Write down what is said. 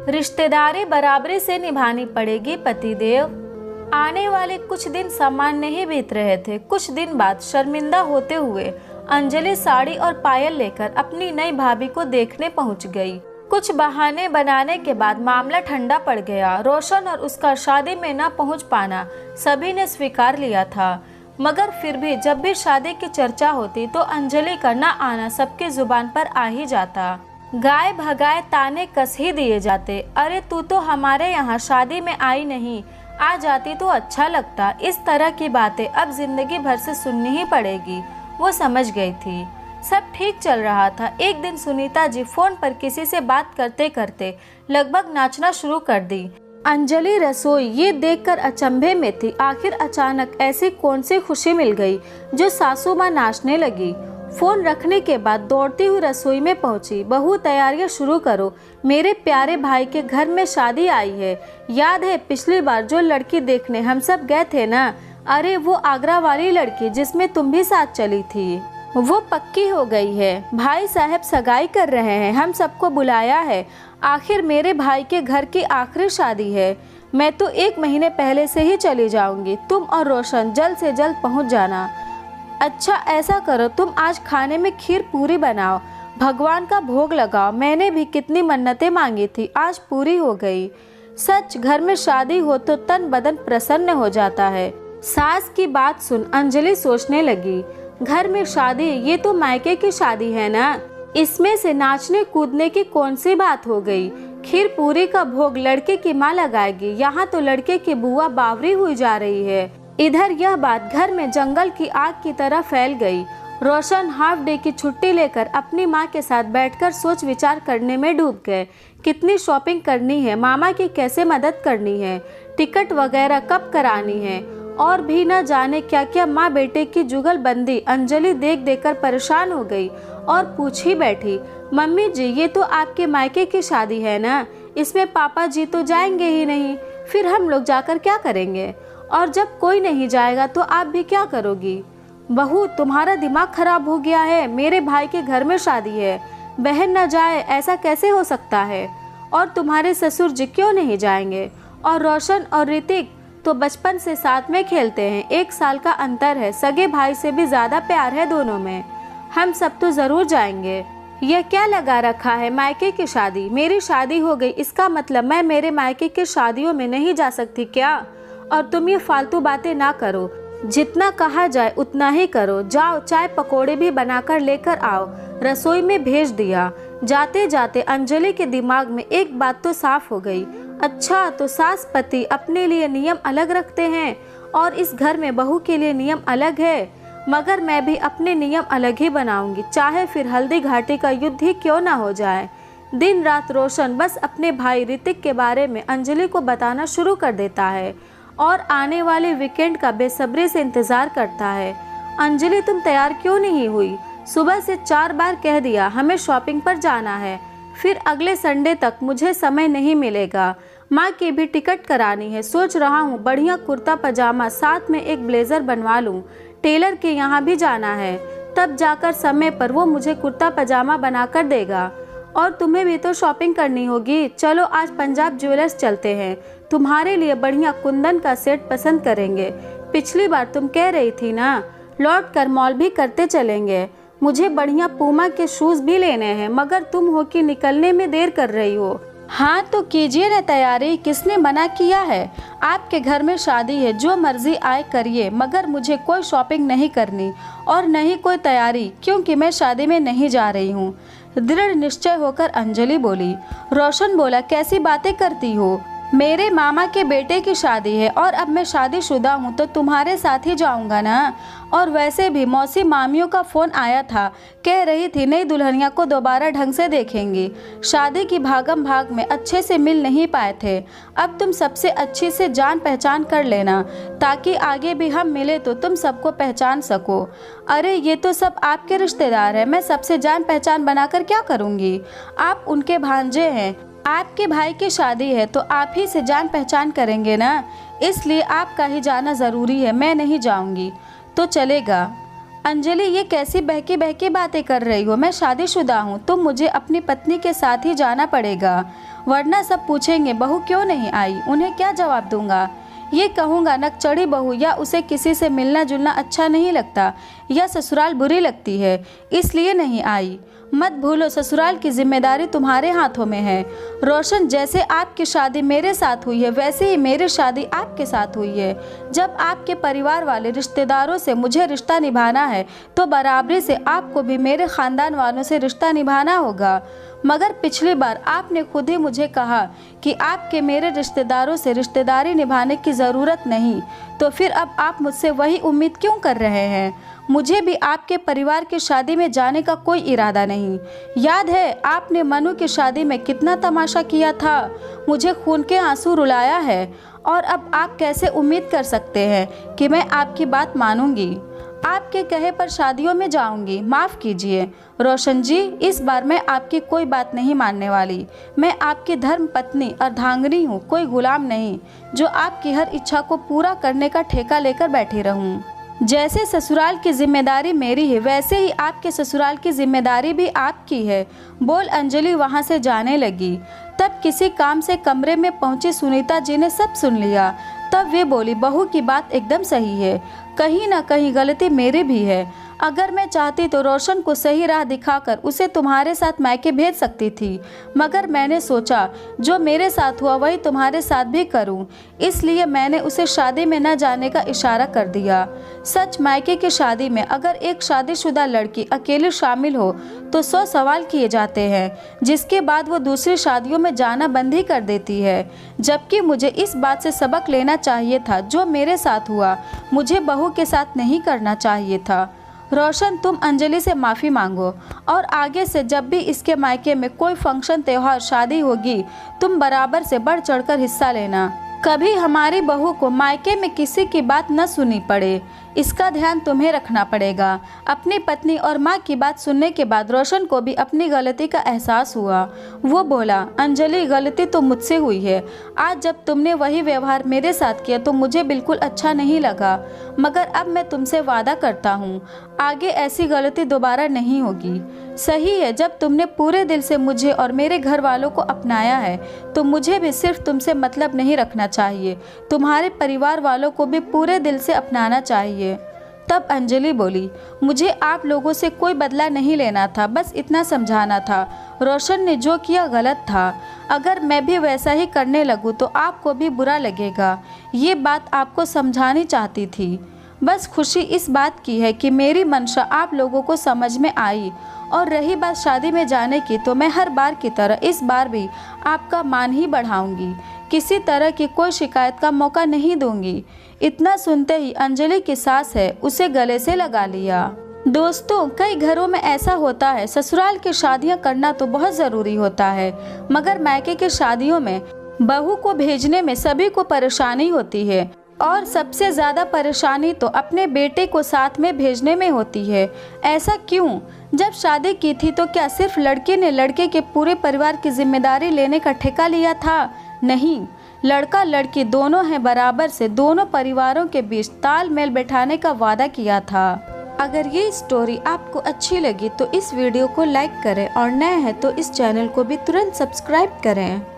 रिश्तेदारी बराबरी से निभानी पड़ेगी पतिदेव। आने वाले कुछ दिन सामान्य ही बीत रहे थे। कुछ दिन बाद शर्मिंदा होते हुए अंजलि साड़ी और पायल लेकर अपनी नई भाभी को देखने पहुंच गई। कुछ बहाने बनाने के बाद मामला ठंडा पड़ गया। रोशन और उसका शादी में न पहुंच पाना सभी ने स्वीकार लिया था, मगर फिर भी जब भी शादी की चर्चा होती तो अंजलि का न आना सबकी जुबान पर आ ही जाता। गाय भगाए ताने कस ही दिए जाते। अरे तू तो हमारे यहाँ शादी में आई नहीं, आ जाती तो अच्छा लगता। इस तरह की बातें अब जिंदगी भर से सुननी ही पड़ेगी। वो समझ गई थी सब ठीक चल रहा था। एक दिन सुनीता जी फोन पर किसी से बात करते करते लगभग नाचना शुरू कर दी। अंजलि रसोई ये देखकर अचंभे में थी। आखिर अचानक ऐसी कौन सी खुशी मिल गई जो सासू माँ नाचने लगी। फोन रखने के बाद दौड़ती हुई रसोई में पहुंची। बहू तैयारियां शुरू करो, मेरे प्यारे भाई के घर में शादी आई है। याद है पिछली बार जो लड़की देखने हम सब गए थे ना? अरे वो आगरा वाली लड़की जिसमें तुम भी साथ चली थी, वो पक्की हो गई है। भाई साहब सगाई कर रहे हैं, हम सबको बुलाया है। आखिर मेरे भाई के घर की आखिरी शादी है। मैं तो 1 महीने पहले से ही चली जाऊंगी। तुम और रोशन जल्द से जल्द पहुंच जाना। अच्छा ऐसा करो, तुम आज खाने में खीर पूरी बनाओ, भगवान का भोग लगाओ। मैंने भी कितनी मन्नतें मांगी थी, आज पूरी हो गई। सच घर में शादी हो तो तन बदन प्रसन्न हो जाता है। सास की बात सुन अंजलि सोचने लगी, घर में शादी, ये तो मायके की शादी है ना, इसमें से नाचने कूदने की कौन सी बात हो गई। खीर पूरी का भोग लड़के की माँ लगाएगी, यहाँ तो लड़के की बुआ बावरी हुई जा रही है। इधर यह बात घर में जंगल की आग की तरह फैल गई। रोशन हाफ डे की छुट्टी लेकर अपनी माँ के साथ बैठकर सोच विचार करने में डूब गए। कितनी शॉपिंग करनी है, मामा की कैसे मदद करनी है, टिकट वगैरह कब करानी है, और भी न जाने क्या क्या। माँ बेटे की जुगलबंदी अंजलि देख देखकर परेशान हो गई और पूछ ही बैठी, मम्मी जी ये तो आपके मायके की शादी है ना, इसमें पापा जी तो जाएंगे ही नहीं, फिर हम लोग जाकर क्या करेंगे? और जब कोई नहीं जाएगा तो आप भी क्या करोगी? बहू तुम्हारा दिमाग खराब हो गया है, मेरे भाई के घर में शादी है, बहन न जाए ऐसा कैसे हो सकता है? और तुम्हारे ससुर जी क्यों नहीं जाएंगे? और रोशन और ऋतिक तो बचपन से साथ में खेलते हैं, 1 साल का अंतर है, सगे भाई से भी ज्यादा प्यार है दोनों में। हम सब तो जरूर जाएंगे। यह क्या लगा रखा है मायके की शादी? मेरी शादी हो गई इसका मतलब मैं मेरे मायके की शादियों में नहीं जा सकती क्या? और तुम ये फालतू बातें ना करो, जितना कहा जाए उतना ही करो। जाओ चाय पकोड़े भी बनाकर लेकर आओ। रसोई में भेज दिया। जाते जाते अंजलि के दिमाग में एक बात तो साफ हो गई, अच्छा तो सास पति अपने लिए नियम अलग रखते हैं और इस घर में बहू के लिए नियम अलग है। मगर मैं भी अपने नियम अलग ही बनाऊंगी, चाहे फिर हल्दी घाटी का युद्ध ही क्यों ना हो जाए। दिन रात रोशन बस अपने भाई ऋतिक के बारे में अंजलि को बताना शुरू कर देता है और आने वाले वीकेंड का बेसब्री से इंतजार करता है। अंजलि तुम तैयार क्यों नहीं हुई? सुबह से 4 बार कह दिया हमें शॉपिंग पर जाना है, फिर अगले संडे तक मुझे समय नहीं मिलेगा। माँ की भी टिकट करानी है, सोच रहा हूँ बढ़िया कुर्ता पजामा साथ में एक ब्लेजर बनवा लूँ। टेलर के यहाँ भी जाना है, तब जाकर समय पर वो मुझे कुर्ता पजामा बनाकर देगा। और तुम्हें भी तो शॉपिंग करनी होगी। चलो आज पंजाब ज्वेलर्स चलते हैं, तुम्हारे लिए बढ़िया कुंदन का सेट पसंद करेंगे। पिछली बार तुम कह रही थी ना, लौट कर मॉल भी करते चलेंगे। मुझे बढ़िया पूमा के शूज भी लेने हैं, मगर तुम हो कि निकलने में देर कर रही हो। हाँ तो कीजिए ना तैयारी, किसने मना किया है? आपके घर में शादी है, जो मर्जी आए करिए, मगर मुझे कोई शॉपिंग नहीं करनी और नहीं कोई तैयारी, क्योंकि मैं शादी में नहीं जा रही हूँ। दृढ़ निश्चय होकर अंजलि बोली। रोशन बोला, कैसी बातें करती हो? मेरे मामा के बेटे की शादी है और अब मैं शादीशुदा हूँ तो तुम्हारे साथ ही जाऊँगा ना। और वैसे भी मौसी मामियों का फ़ोन आया था, कह रही थी नई दुल्हनिया को दोबारा ढंग से देखेंगी। शादी की भागम भाग में अच्छे से मिल नहीं पाए थे। अब तुम सबसे अच्छी से जान पहचान कर लेना, ताकि आगे भी हम मिले तो तुम सबको पहचान सको। अरे ये तो सब आपके रिश्तेदार हैं, मैं सबसे जान पहचान बनाकर क्या करूँगी? आप उनके भांजे हैं, आपके भाई की शादी है तो आप ही से जान पहचान करेंगे ना, इसलिए आपका ही जाना ज़रूरी है। मैं नहीं जाऊंगी तो चलेगा। अंजलि ये कैसी बहकी बहकी बातें कर रही हो? मैं शादीशुदा हूँ तो मुझे अपनी पत्नी के साथ ही जाना पड़ेगा। वरना सब पूछेंगे बहू क्यों नहीं आई। उन्हें क्या जवाब दूंगा? ये कहूँगा नक चढ़ी बहू, या उसे किसी से मिलना जुलना अच्छा नहीं लगता, या ससुराल बुरी लगती है इसलिए नहीं आई। मत भूलो ससुराल की जिम्मेदारी तुम्हारे हाथों में है। रोशन, जैसे आपकी शादी मेरे साथ हुई है वैसे ही मेरी शादी आपके साथ हुई है। जब आपके परिवार वाले रिश्तेदारों से मुझे रिश्ता निभाना है तो बराबरी से आपको भी मेरे ख़ानदान वालों से रिश्ता निभाना होगा। मगर पिछली बार आपने खुद ही मुझे कहा कि आपके मेरे रिश्तेदारों से रिश्तेदारी निभाने की ज़रूरत नहीं, तो फिर अब आप मुझसे वही उम्मीद क्यों कर रहे हैं? मुझे भी आपके परिवार की शादी में जाने का कोई इरादा नहीं। याद है आपने मनु की शादी में कितना तमाशा किया था, मुझे खून के आंसू रुलाया है, और अब आप कैसे उम्मीद कर सकते हैं कि मैं आपकी बात मानूंगी? आपके कहे पर शादियों में जाऊंगी। माफ़ कीजिए रोशन जी, इस बार मैं आपकी कोई बात नहीं मानने वाली। मैं आपकी धर्म पत्नी अर्धांगिनी हूँ, कोई गुलाम नहीं जो आपकी हर इच्छा को पूरा करने का ठेका लेकर बैठी रहूँ। जैसे ससुराल की जिम्मेदारी मेरी है वैसे ही आपके ससुराल की जिम्मेदारी भी आपकी है, बोल अंजलि वहाँ से जाने लगी। तब किसी काम से कमरे में पहुंची सुनीता जी ने सब सुन लिया। तब वे बोली, बहू की बात एकदम सही है, कहीं ना कहीं गलती मेरी भी है। अगर मैं चाहती तो रोशन को सही राह दिखाकर उसे तुम्हारे साथ मायके भेज सकती थी, मगर मैंने सोचा जो मेरे साथ हुआ वही तुम्हारे साथ भी करूं, इसलिए मैंने उसे शादी में न जाने का इशारा कर दिया। सच, मायके की शादी में अगर एक शादीशुदा लड़की अकेली शामिल हो तो 100 सवाल किए जाते हैं, जिसके बाद वो दूसरी शादियों में जाना बंद ही कर देती है। जबकि मुझे इस बात से सबक लेना चाहिए था, जो मेरे साथ हुआ मुझे बहू के साथ नहीं करना चाहिए था। रोशन, तुम अंजलि से माफ़ी मांगो और आगे से जब भी इसके मायके में कोई फंक्शन, त्यौहार, शादी होगी तुम बराबर से बढ़ चढ़कर हिस्सा लेना। कभी हमारी बहू को मायके में किसी की बात न सुननी पड़े, इसका ध्यान तुम्हें रखना पड़ेगा। अपनी पत्नी और माँ की बात सुनने के बाद रोशन को भी अपनी गलती का एहसास हुआ। वो बोला, अंजलि गलती तो मुझसे हुई है। आज जब तुमने वही व्यवहार मेरे साथ किया तो मुझे बिल्कुल अच्छा नहीं लगा, मगर अब मैं तुमसे वादा करता हूँ आगे ऐसी गलती दोबारा नहीं होगी। सही है, जब तुमने पूरे दिल से मुझे और मेरे घर वालों को अपनाया है तो मुझे भी सिर्फ तुमसे मतलब नहीं रखना चाहिए, तुम्हारे परिवार वालों को भी पूरे दिल से अपनाना चाहिए। तब अंजलि बोली, मुझे आप लोगों से कोई बदला नहीं लेना था, बस इतना समझाना था। रोशन ने जो किया गलत था, अगर मैं भी वैसा ही करने लगूँ तो आपको भी बुरा लगेगा। ये बात आपको समझानी चाहती थी। बस खुशी इस बात की है कि मेरी मंशा आप लोगों को समझ में आई। और रही बात शादी में जाने की, तो मैं हर बार की तरह इस बार भी आपका मान ही बढ़ाऊंगी, किसी तरह की कोई शिकायत का मौका नहीं दूंगी। इतना सुनते ही अंजलि की सास है उसे गले से लगा लिया। दोस्तों, कई घरों में ऐसा होता है, ससुराल की शादियां करना तो बहुत ज़रूरी होता है, मगर मायके की शादियों में बहू को भेजने में सभी को परेशानी होती है, और सबसे ज़्यादा परेशानी तो अपने बेटे को साथ में भेजने में होती है। ऐसा क्यों? जब शादी की थी तो क्या सिर्फ लड़के ने लड़के के पूरे परिवार की जिम्मेदारी लेने का ठेका लिया था? नहीं, लड़का लड़की दोनों हैं बराबर से, दोनों परिवारों के बीच तालमेल बैठाने का वादा किया था। अगर ये स्टोरी आपको अच्छी लगी तो इस वीडियो को लाइक करें और नए हैं तो इस चैनल को भी तुरंत सब्सक्राइब करें।